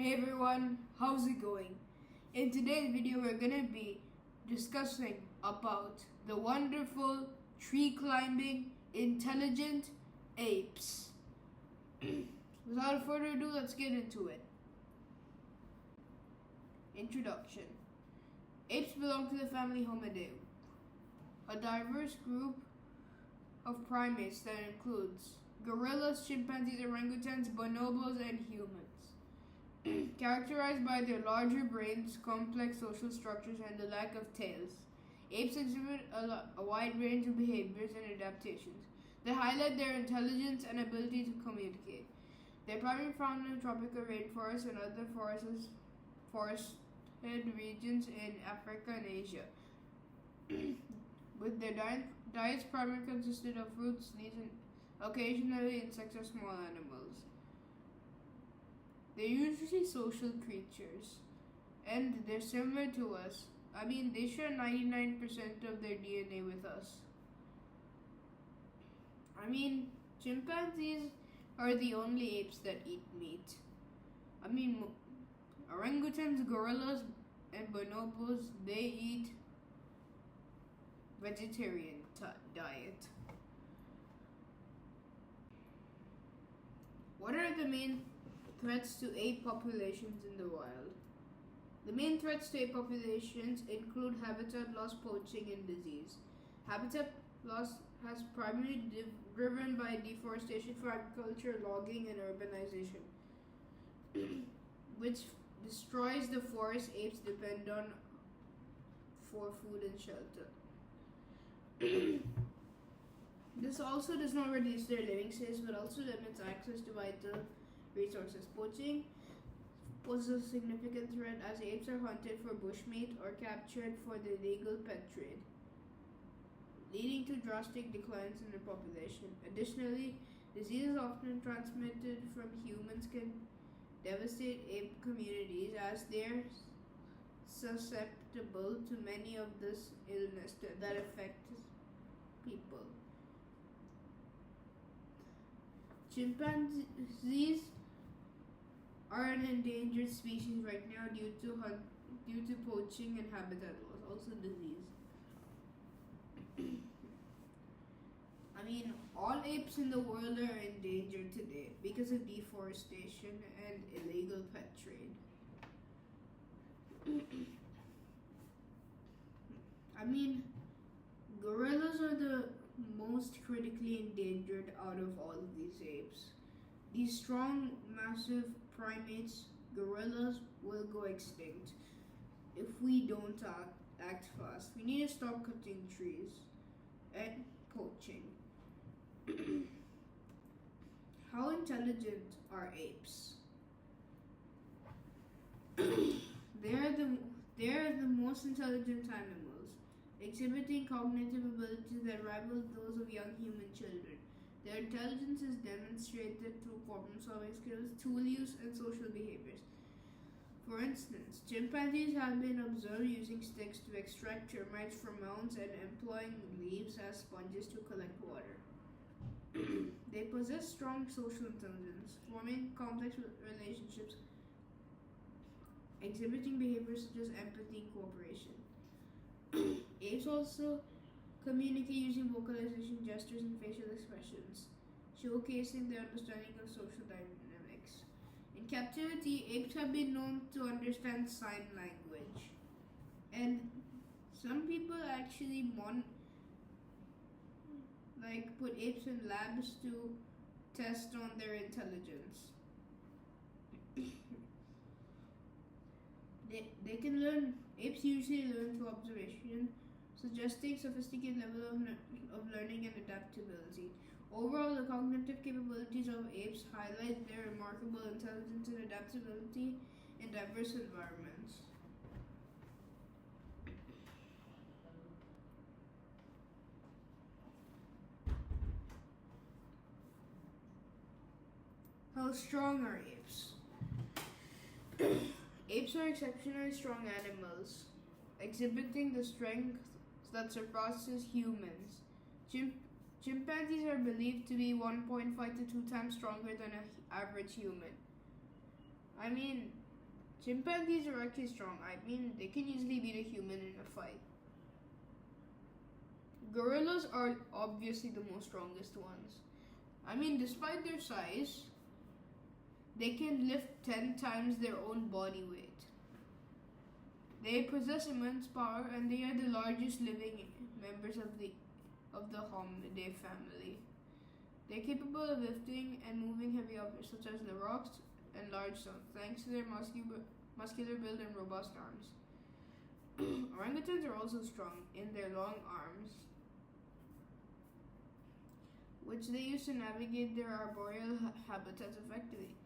Hey everyone, how's it going? In today's video we're gonna be discussing about the wonderful tree climbing intelligent apes. Without further ado, let's get into it. Introduction. Apes belong to the family Hominid, a diverse group of primates that includes gorillas, chimpanzees, orangutans, bonobos, and humans. Characterized by their larger brains, complex social structures, and the lack of tails, apes exhibit a wide range of behaviors and adaptations that highlight their intelligence and ability to communicate. They are primarily found in tropical rainforests and other forested regions in Africa and Asia. With their diets primarily consisted of fruits, leaves, and occasionally insects or small animals. They're usually social creatures, and they're similar to us. They share 99% of their DNA with us. Chimpanzees are the only apes that eat meat. Orangutans, gorillas, and bonobos, they eat vegetarian diet. What are the main threats to ape populations in the wild? The main threats to ape populations include habitat loss, poaching, and disease. Habitat loss has primarily driven by deforestation for agriculture, logging, and urbanization, which destroys the forest apes depend on for food and shelter. This also does not reduce their living space, but also limits access to vital resources. Poaching poses a significant threat as apes are hunted for bushmeat or captured for the legal pet trade, leading to drastic declines in their population. Additionally, diseases often transmitted from humans can devastate ape communities as they are susceptible to many of this illness that affect people. Chimpanzees are an endangered species right now due to poaching and habitat loss, also disease. All apes in the world are endangered today because of deforestation and illegal pet trade. Gorillas are the most critically endangered out of all of these apes. These strong, massive primates, gorillas, will go extinct if we don't act fast. We need to stop cutting trees and poaching. How intelligent are apes? They are the most intelligent animals, exhibiting cognitive abilities that rival those of young human children. Their intelligence is demonstrated through problem-solving skills, tool use, and social behaviors. For instance, chimpanzees have been observed using sticks to extract termites from mounds and employing leaves as sponges to collect water. They possess strong social intelligence, forming complex relationships, exhibiting behaviors such as empathy and cooperation. Apes also communicate using vocalization, gestures, and facial expressions, showcasing their understanding of social dynamics. In captivity, apes have been known to understand sign language, and some people actually put apes in labs to test on their intelligence. Apes usually learn through observation, suggesting sophisticated level of learning and adaptability. Overall, the cognitive capabilities of apes highlight their remarkable intelligence and adaptability in diverse environments. How strong are apes? Apes are exceptionally strong animals, exhibiting the strength that surpasses humans. Chimpanzees are believed to be 1.5 to 2 times stronger than an average human. Chimpanzees are actually strong. I mean, they can easily beat a human in a fight. Gorillas are obviously the most strongest ones. I mean, despite their size, they can lift 10 times their own body weight. They possess immense power and they are the largest living members of the Hominidae family. They're capable of lifting and moving heavy objects such as the rocks and large stones, thanks to their muscular build and robust arms. Orangutans are also strong in their long arms, which they use to navigate their arboreal habitats effectively.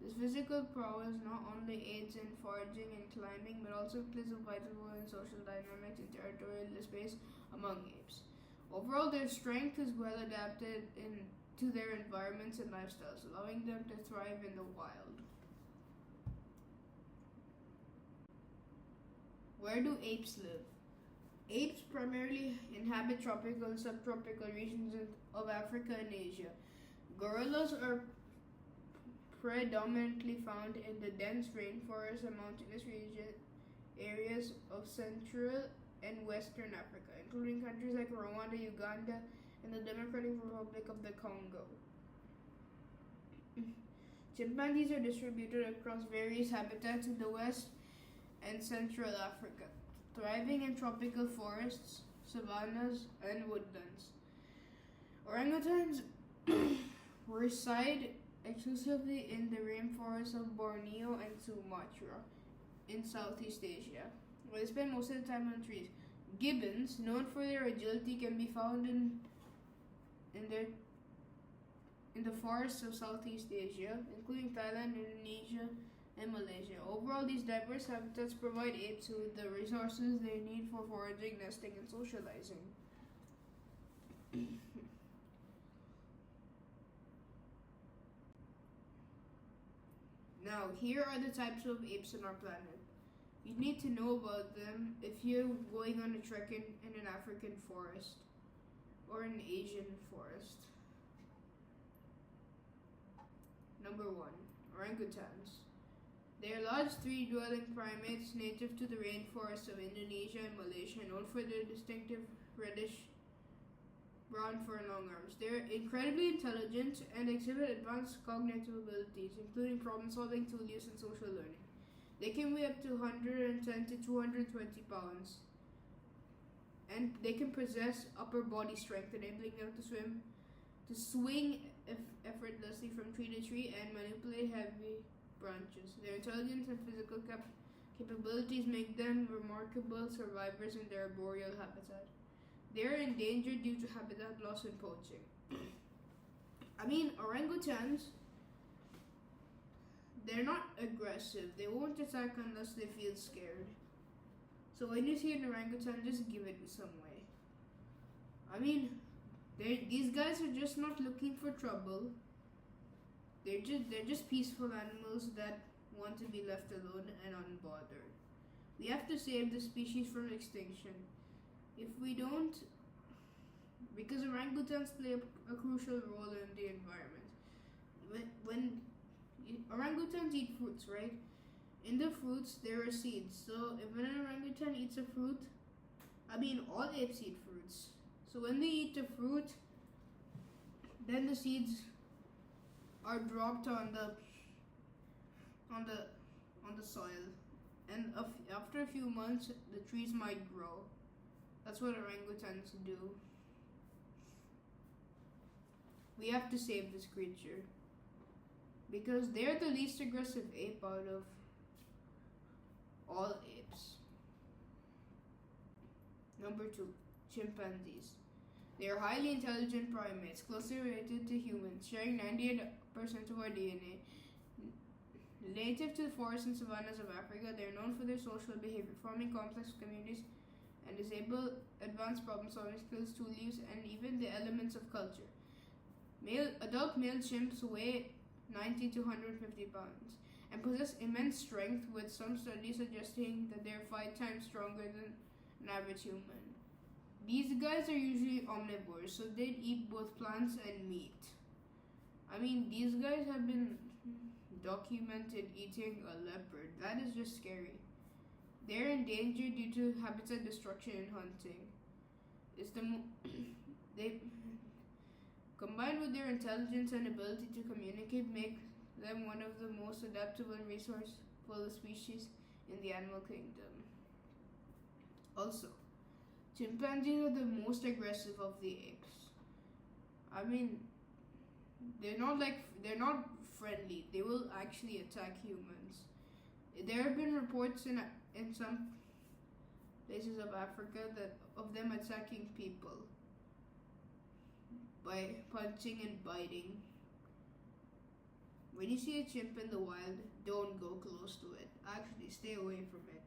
This physical prowess not only aids in foraging and climbing, but also plays a vital role in social dynamics and territorial space among apes. Overall, their strength is well adapted to their environments and lifestyles, allowing them to thrive in the wild. Where do apes live? Apes primarily inhabit tropical and subtropical regions of Africa and Asia. Gorillas are predominantly found in the dense rainforests and mountainous areas of Central and Western Africa, including countries like Rwanda, Uganda, and the Democratic Republic of the Congo. Chimpanzees are distributed across various habitats in the West and Central Africa, thriving in tropical forests, savannas, and woodlands. Orangutans reside exclusively in the rainforests of Borneo and Sumatra in Southeast Asia, where they spend most of the time on trees. Gibbons, known for their agility, can be found in the forests of Southeast Asia, including Thailand, Indonesia, and Malaysia. Overall, these diverse habitats provide apes with the resources they need for foraging, nesting, and socializing. Now, here are the types of apes on our planet. You need to know about them if you're going on a trek in an African forest or an Asian forest. Number 1, orangutans. They are large tree-dwelling primates native to the rainforests of Indonesia and Malaysia, known for their distinctive reddish-brown fur and long arms. They are incredibly intelligent and exhibit advanced cognitive abilities, including problem-solving, tool use, and social learning. They can weigh up to 110 to 220 pounds, and they can possess upper body strength, enabling them to swing effortlessly from tree to tree and manipulate heavy branches. Their intelligence and physical capabilities make them remarkable survivors in their arboreal habitat. They are endangered due to habitat loss and poaching. I mean, orangutans, they're not aggressive. They won't attack unless they feel scared. So when you see an orangutan, just give it some way. I mean, these guys are just not looking for trouble. They're just peaceful animals that want to be left alone and unbothered. We have to save the species from extinction. If we don't, because orangutans play a crucial role in the environment. When orangutans eat fruits, right? In the fruits there are seeds. So if an orangutan eats a fruit, I mean all apes eat fruits. So when they eat the fruit, then the seeds are dropped on the soil, and after a few months the trees might grow. That's what orangutans do. We have to save this creature because they're the least aggressive ape out of all apes. Number 2, chimpanzees. They are highly intelligent primates, closely related to humans, sharing 98% of our DNA. Native to the forests and savannas of Africa, they are known for their social behavior, forming complex communities and disable advanced problem-solving skills, tool use, and even the elements of culture. Adult male chimps weigh 90 to 150 pounds and possess immense strength, with some studies suggesting that they are 5 times stronger than an average human. These guys are usually omnivores, so they eat both plants and meat. I mean, these guys have been documented eating a leopard. That is just scary. They're endangered due to habitat destruction and hunting. It's the they combined with their intelligence and ability to communicate make them one of the most adaptable and resourceful species in the animal kingdom. Also, chimpanzees are the most aggressive of the apes. I mean, they're not friendly. They will actually attack humans. There have been reports in some places of Africa that of them attacking people by punching and biting. When you see a chimp in the wild, don't go close to it. Actually, stay away from it.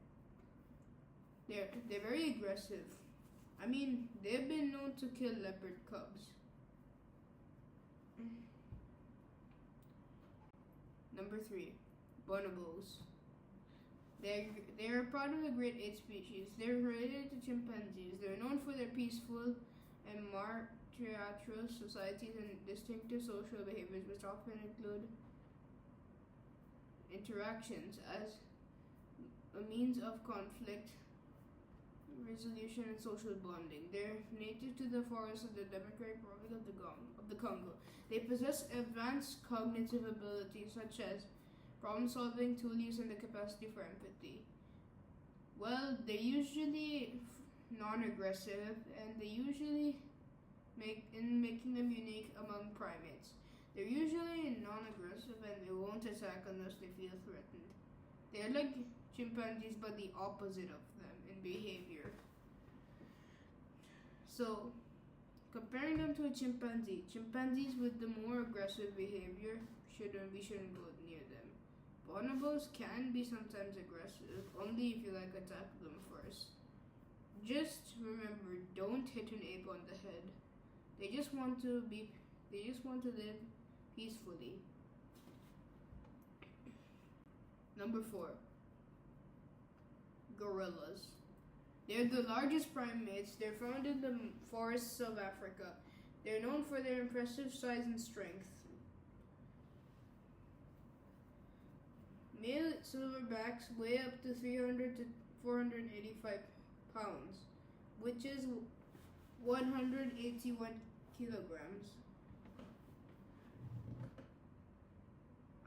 They're very aggressive. I mean, they've been known to kill leopard cubs. Number 3, bonobos. They're part of the great ape species. They're related to chimpanzees. They're known for their peaceful and martial societies and distinctive social behaviors, which often include interactions as a means of conflict resolution and social bonding. They're native to the forests of the Democratic Republic of the Congo. They possess advanced cognitive abilities such as problem solving, tool use, and the capacity for empathy. Well, they're usually non-aggressive, and they usually making them unique among primates. They're usually non-aggressive, and they won't attack unless they feel threatened. They're like chimpanzees, but the opposite of them in behavior. So, comparing them to a chimpanzee, chimpanzees with the more aggressive behavior we shouldn't go near them. Bonobos can be sometimes aggressive, only if you attack them first. Just remember, don't hit an ape on the head. They just want to live peacefully. Number 4, gorillas. They're the largest primates. They're found in the forests of Africa. They're known for their impressive size and strength. Male silverbacks weigh up to 300 to 485 pounds, which is 181 kilograms.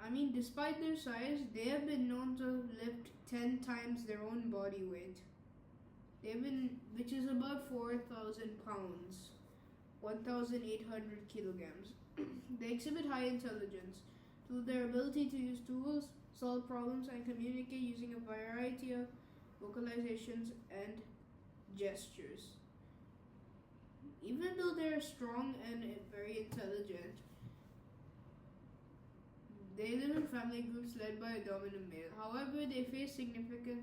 I mean, despite their size, they have been known to lift 10 times their own body weight. Which is about 4,000 pounds, 1,800 kilograms. They exhibit high intelligence through their ability to use tools, solve problems, and communicate using a variety of vocalizations and gestures. Even though they're strong and very intelligent, they live in family groups led by a dominant male. However, they face significant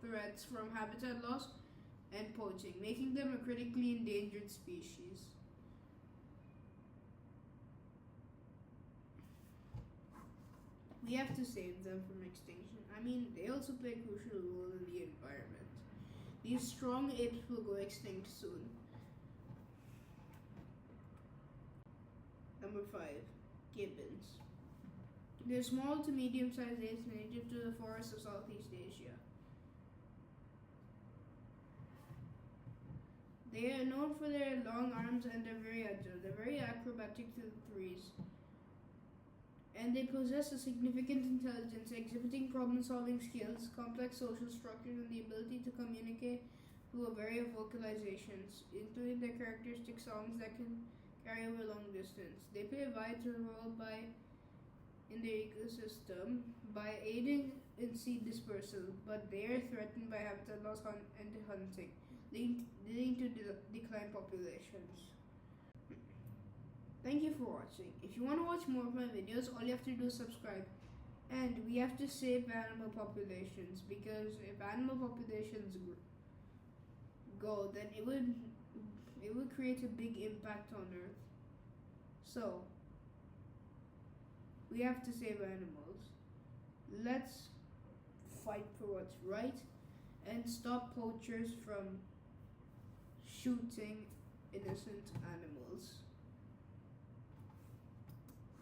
threats from habitat loss and poaching, making them a critically endangered species. We have to save them from extinction. I mean, they also play a crucial role in the environment. These strong apes will go extinct soon. Number 5, gibbons. They're small to medium-sized apes native to the forests of Southeast Asia. They are known for their long arms and they're very agile. They're very acrobatic to the threes. And they possess a significant intelligence, exhibiting problem-solving skills, complex social structures, and the ability to communicate through a variety of vocalizations, including their characteristic songs that can carry over long distance. They play a vital role in their ecosystem by aiding in seed dispersal, but they are threatened by habitat loss and hunting, leading to declined populations. Thank you for watching. If you want to watch more of my videos, all you have to do is subscribe. And we have to save animal populations, because if animal populations go, then it would create a big impact on Earth. So, we have to save animals. Let's fight for what's right and stop poachers from shooting innocent animals.